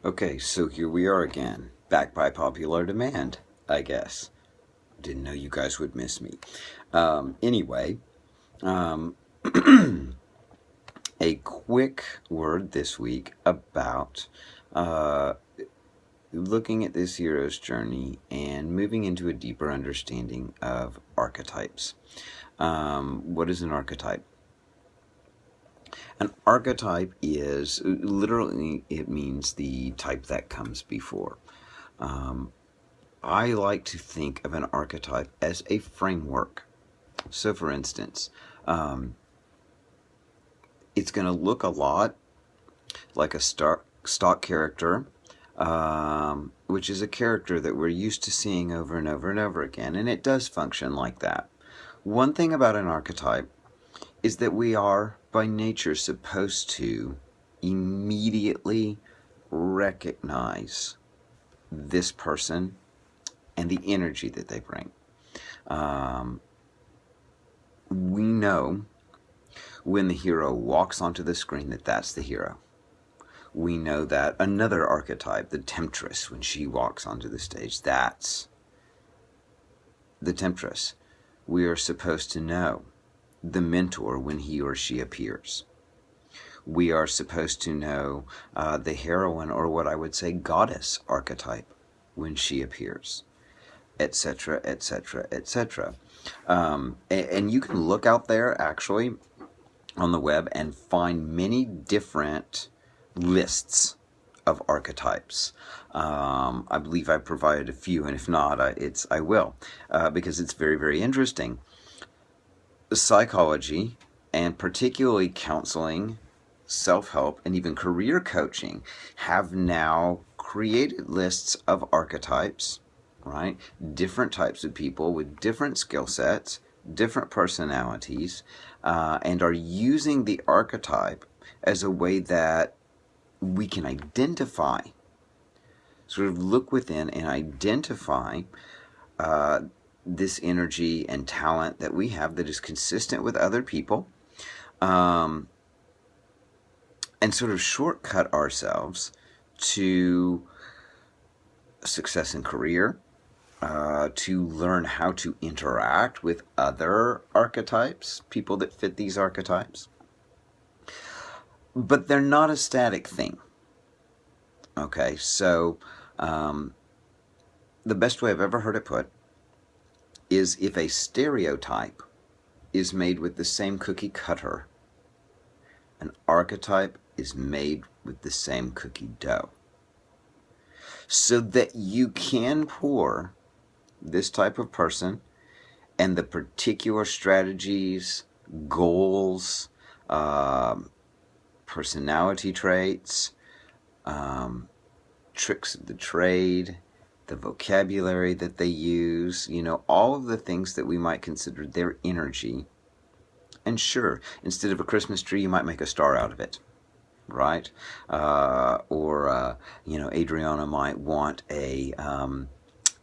Okay, so here we are again, back by popular demand, I guess. Didn't know you guys would miss me. Anyway, um, a quick word this week about looking at this hero's journey and moving into a deeper understanding of archetypes. What is an archetype? An archetype is, literally, it means the type that comes before. I like to think of an archetype as a framework. So, for instance, it's going to look a lot like a stock character, which is a character that we're used to seeing over and over and over again, and it does function like that. One thing about an archetype is that we are, by nature, supposed to immediately recognize this person and the energy that they bring. We know when the hero walks onto the screen that that's the hero. We know that another archetype, the temptress, when she walks onto the stage, that's the temptress. We are supposed to know the mentor when he or she appears. We are supposed to know the heroine, or what I would say goddess archetype, when she appears, etc., etc., etc. And you can look out there actually on the web and find many different lists of archetypes. I believe I provided a few, and if not, I will, because it's very, very interesting. Psychology, and particularly counseling, self-help, and even career coaching have now created lists of archetypes, right? Different types of people with different skill sets, different personalities, and are using the archetype as a way that we can identify, sort of look within and identify this energy and talent that we have that is consistent with other people, and sort of shortcut ourselves to success in career, to learn how to interact with other archetypes, people that fit these archetypes. But they're not a static thing. Okay, so the best way I've ever heard it put is, if a stereotype is made with the same cookie cutter, an archetype is made with the same cookie dough. So that you can pour this type of person and the particular strategies, goals, personality traits, tricks of the trade, the vocabulary that they use, all of the things that we might consider their energy. And sure, instead of a Christmas tree, you might make a star out of it, right? Or Adriana might want a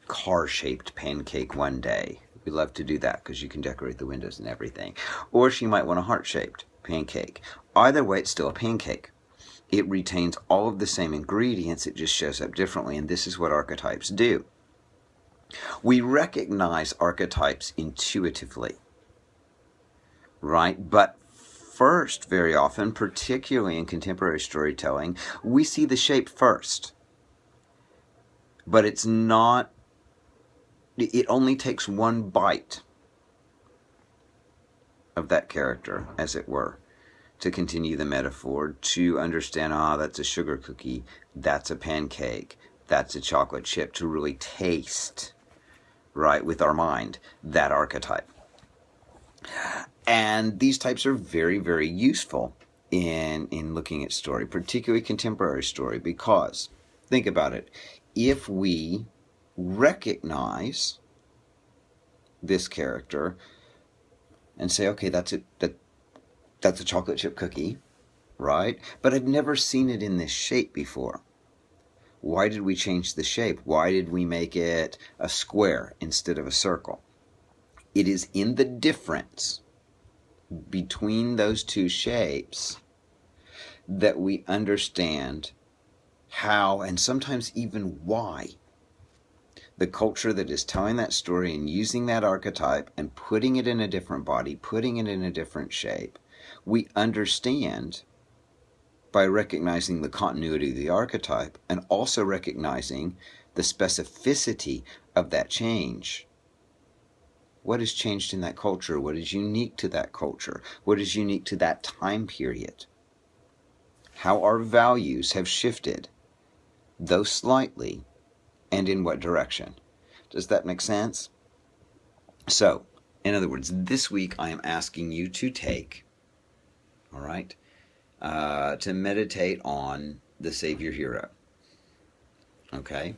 car-shaped pancake one day. We love to do that because you can decorate the windows and everything. Or she might want a heart-shaped pancake. Either way, it's still a pancake. It retains all of the same ingredients, it just shows up differently, and this is what archetypes do. We recognize archetypes intuitively, right? But first, very often, particularly in contemporary storytelling, we see the shape first. But it only takes one bite of that character, as it were, to continue the metaphor, to understand, that's a sugar cookie, that's a pancake, that's a chocolate chip, to really taste, right, with our mind, that archetype. And these types are very, very useful in looking at story, particularly contemporary story, because, think about it, if we recognize this character and say, okay, that's a chocolate chip cookie, right? But I've never seen it in this shape before. Why did we change the shape? Why did we make it a square instead of a circle? It is in the difference between those two shapes that we understand how, and sometimes even why, the culture that is telling that story and using that archetype and putting it in a different body, putting it in a different shape, we understand by recognizing the continuity of the archetype and also recognizing the specificity of that change. What has changed in that culture? What is unique to that culture? What is unique to that time period? How our values have shifted, though slightly, and in what direction. Does that make sense? So, in other words, this week I am asking you to take, all right, to meditate on the Savior hero. Okay?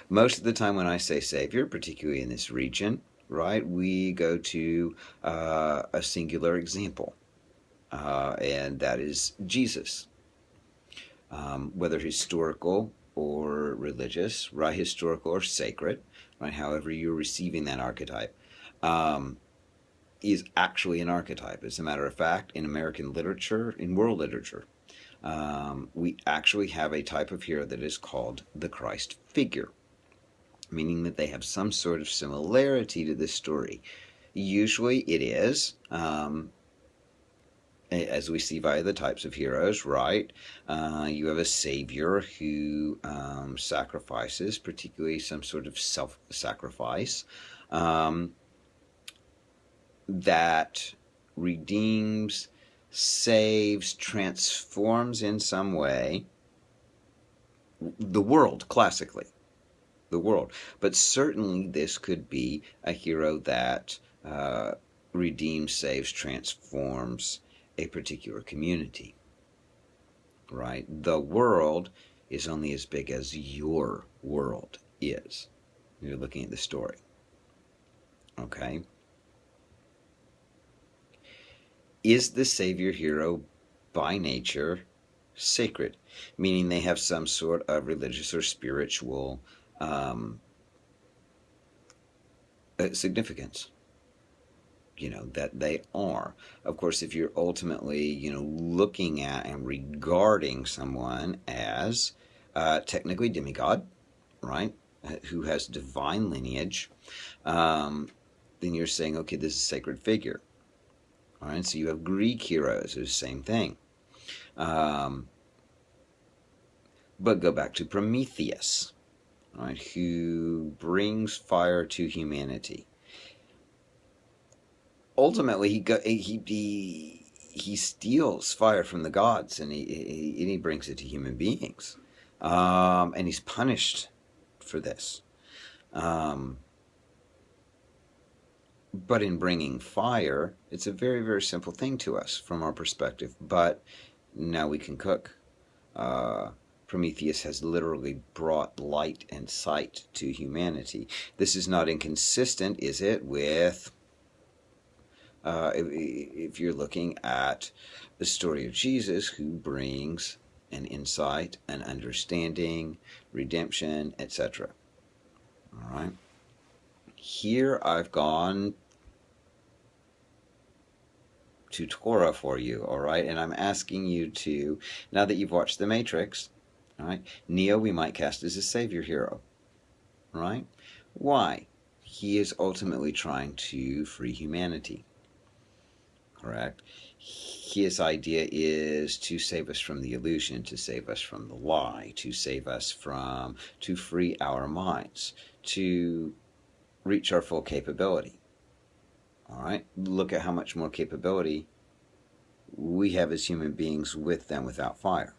Most of the time when I say Savior, particularly in this region, right, we go to a singular example, and that is Jesus. Whether historical or religious, right, historical or sacred, right, however you're receiving that archetype, is actually an archetype. As a matter of fact, in American literature, in world literature, we actually have a type of hero that is called the Christ figure, meaning that they have some sort of similarity to this story. Usually it is, as we see via the types of heroes, right? You have a savior who sacrifices, particularly some sort of self-sacrifice, that redeems, saves, transforms in some way the world, classically. The world. But certainly this could be a hero that redeems, saves, transforms a particular community, right? The world is only as big as your world is. You're looking at the story, okay? Is the Savior hero by nature sacred, meaning they have some sort of religious or spiritual significance? You know, that they are. Of course, if you're ultimately, you know, looking at and regarding someone as technically demigod, right, who has divine lineage, then you're saying, okay, this is a sacred figure. All right, so you have Greek heroes, it's the same thing. But go back to Prometheus, right, who brings fire to humanity. Ultimately, he steals fire from the gods, and he brings it to human beings, and he's punished for this. But in bringing fire, it's a very, very simple thing to us from our perspective. But now we can cook. Prometheus has literally brought light and sight to humanity. This is not inconsistent, is it, with if you're looking at the story of Jesus, who brings an insight, an understanding, redemption, etc. All right. Here I've gone to Torah for you, all right? And I'm asking you to, now that you've watched The Matrix, all right, Neo we might cast as a savior hero, right? Why? He is ultimately trying to free humanity. Correct? His idea is to save us from the illusion, to save us from the lie, to save us from, to free our minds, to reach our full capability. All right? Look at how much more capability we have as human beings with than without fire.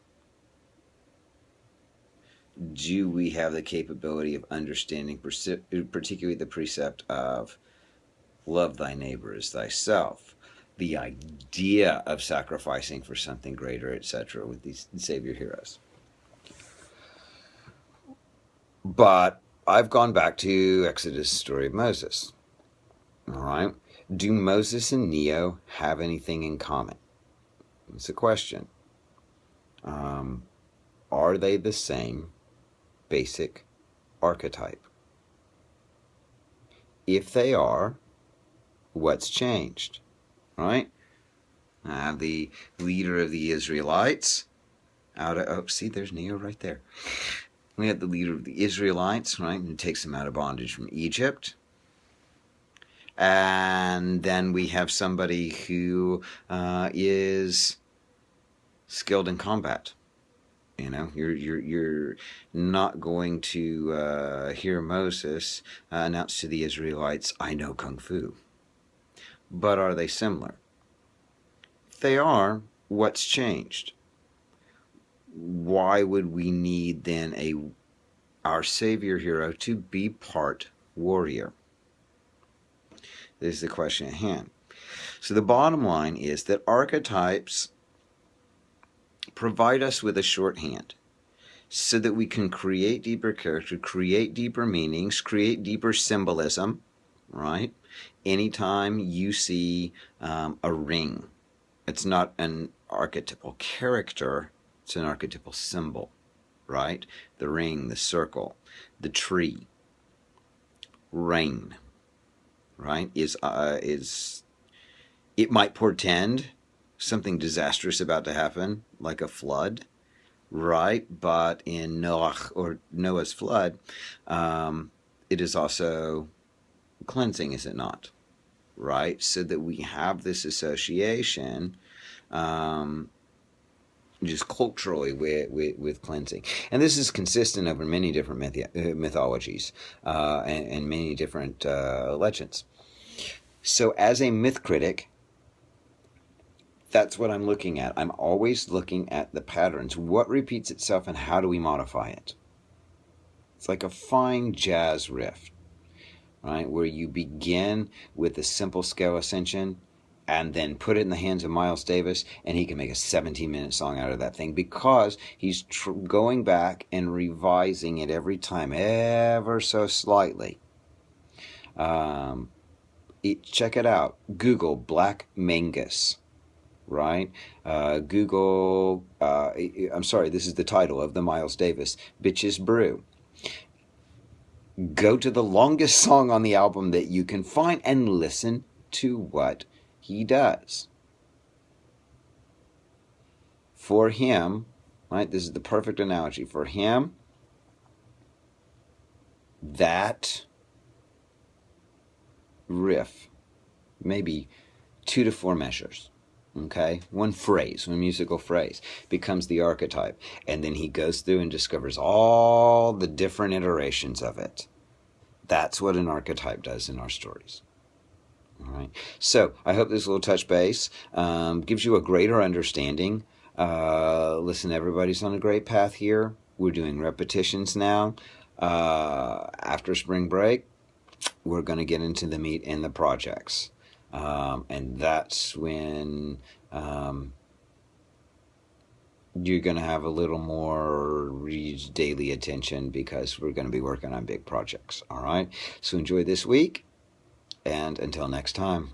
Do we have the capability of understanding, particularly the precept of love thy neighbor as thyself? The idea of sacrificing for something greater, etc., with these savior heroes. But I've gone back to Exodus, story of Moses. All right. Do Moses and Neo have anything in common? It's a question. Are they the same basic archetype? If they are, what's changed? Right? The leader of the Israelites, oh, see, there's Neo right there. We have the leader of the Israelites, right, who takes them out of bondage from Egypt. And then we have somebody who is skilled in combat. You know, you're not going to hear Moses announce to the Israelites, "I know Kung Fu." But are they similar? If they are, what's changed? Why would we need then our savior hero to be part warrior? This is the question at hand. So the bottom line is that archetypes provide us with a shorthand so that we can create deeper character, create deeper meanings, create deeper symbolism, right? Anytime you see a ring, it's not an archetypal character, it's an archetypal symbol, right? The ring, the circle, the tree, rain, right? It might portend something disastrous about to happen, like a flood, right? But in Noah's flood, it is also cleansing, is it not? Right? So that we have this association just culturally with cleansing. And this is consistent over many different mythologies and many different legends. So as a myth critic, that's what I'm looking at. I'm always looking at the patterns. What repeats itself and how do we modify it? It's like a fine jazz riff, right? Where you begin with a simple scale ascension and then put it in the hands of Miles Davis, and he can make a 17-minute song out of that thing because he's going back and revising it every time, ever so slightly. Check it out. Google Black Mangus. Right? Google, I'm sorry, this is the title of the Miles Davis, Bitches Brew. Go to the longest song on the album that you can find and listen to what he does. For him, right, this is the perfect analogy. For him, that riff, maybe 2 to 4 measures. Okay, one musical phrase becomes the archetype, and then he goes through and discovers all the different iterations of it. That's what an archetype does in our stories. All right, so I hope this little touch base gives you a greater understanding. Listen, everybody's on a great path here. We're doing repetitions now. After spring break, we're going to get into the meat and the projects. And that's when you're going to have a little more daily attention because we're going to be working on big projects. All right. So enjoy this week, and until next time.